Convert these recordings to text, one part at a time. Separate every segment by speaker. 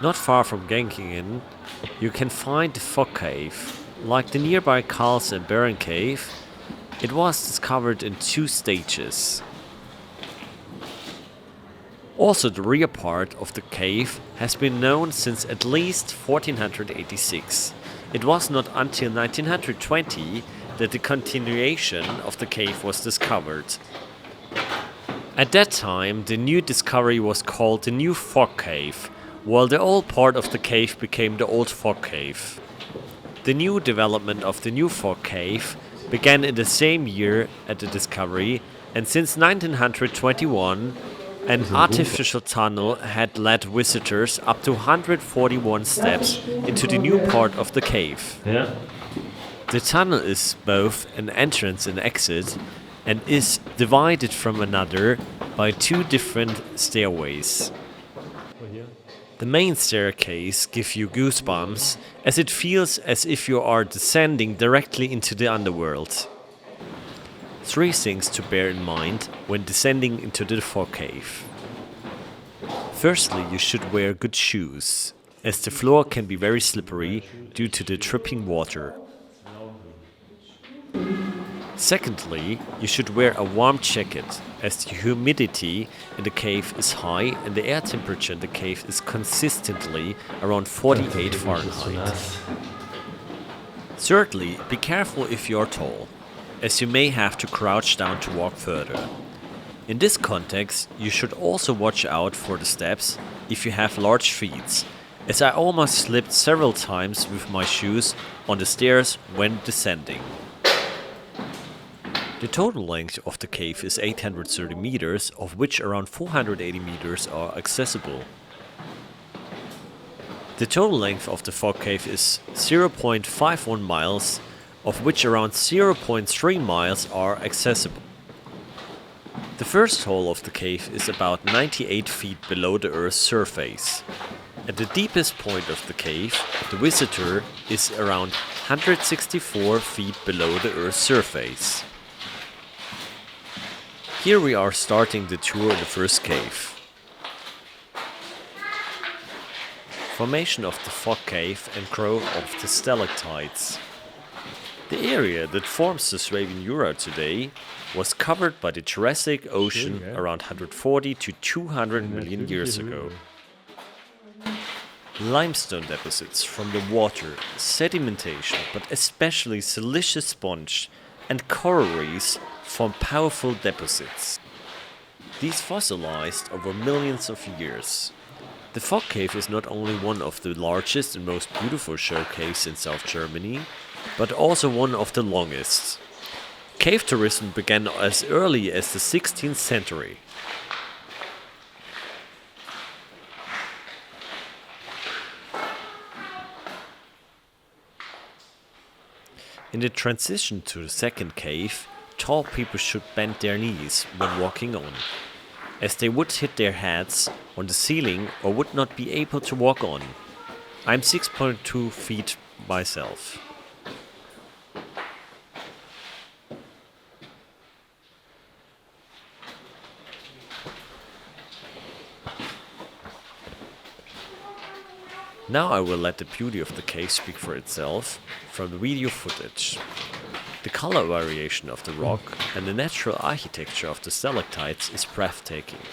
Speaker 1: Not far from Genkingen, you can find the Fog Cave. Like the nearby Karls and Baron Cave, it was discovered in 2 stages. Also, the rear part of the cave has been known since at least 1486. It was not until 1920 that the continuation of the cave was discovered. At that time, the new discovery was called the New Fog Cave, while the old part of the cave became the Old Fog Cave. The new development of the New Fog Cave began in the same year as the discovery, and since 1921, an artificial tunnel had led visitors up to 141 steps into the new part of the cave.
Speaker 2: Ja.
Speaker 1: The tunnel is both an entrance and exit, and is divided from another by 2 different stairways. The main staircase gives you goosebumps, as it feels as if you are descending directly into the underworld. 3 things to bear in mind when descending into the fog cave. Firstly, you should wear good shoes, as the floor can be very slippery due to the dripping water. Secondly, you should wear a warm jacket, as the humidity in the cave is high and the air temperature in the cave is consistently around 48 Fahrenheit. Thirdly, be careful if you are tall, as you may have to crouch down to walk further. In this context, you should also watch out for the steps if you have large feet, as I almost slipped several times with my shoes on the stairs when descending. The total length of the cave is 830 meters, of which around 480 meters are accessible. The total length of the fog cave is 0.51 miles, of which around 0.3 miles are accessible. The first hole of the cave is about 98 feet below the Earth's surface. At the deepest point of the cave, the visitor is around 164 feet below the Earth's surface. Here we are starting the tour of the first cave. Formation of the fog cave and growth of the stalactites. The area that forms the Schwäbischen Jura today was covered by the Jurassic Ocean around 140 to 200 million years ago. Limestone deposits from the water, sedimentation, but especially siliceous sponge and coral reefs form powerful deposits. These fossilized over millions of years. The fog cave is not only one of the largest and most beautiful shell caves in South Germany, but also one of the longest. Cave tourism began as early as the 16th century. In the transition to the second cave, tall people should bend their knees when walking on, as they would hit their heads on the ceiling or would not be able to walk on. I'm 6.2 feet myself. Now I will let the beauty of the cave speak for itself from the video footage. The color variation of the rock and the natural architecture of the stalactites is breathtaking.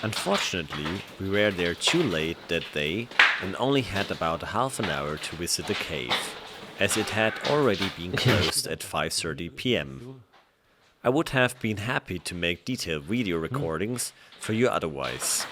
Speaker 1: Unfortunately, we were there too late that day and only had about a half an hour to visit the cave, as it had already been closed at 5:30 p.m. I would have been happy to make detailed video recordings for you otherwise.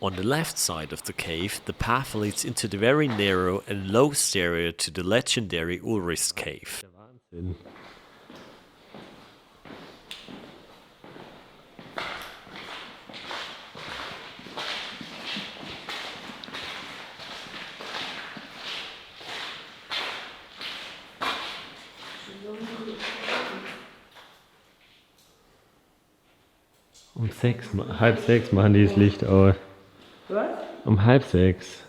Speaker 1: On the left side of the cave, the path leads into the very narrow and low stairway to the legendary Ulrich's cave.
Speaker 2: Halb sechs machen die das Licht aus.
Speaker 3: Was?
Speaker 2: Um 5:30.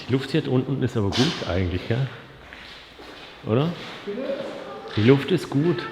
Speaker 2: Die Luft hier unten ist aber gut eigentlich, ja? Oder? Die Luft ist gut.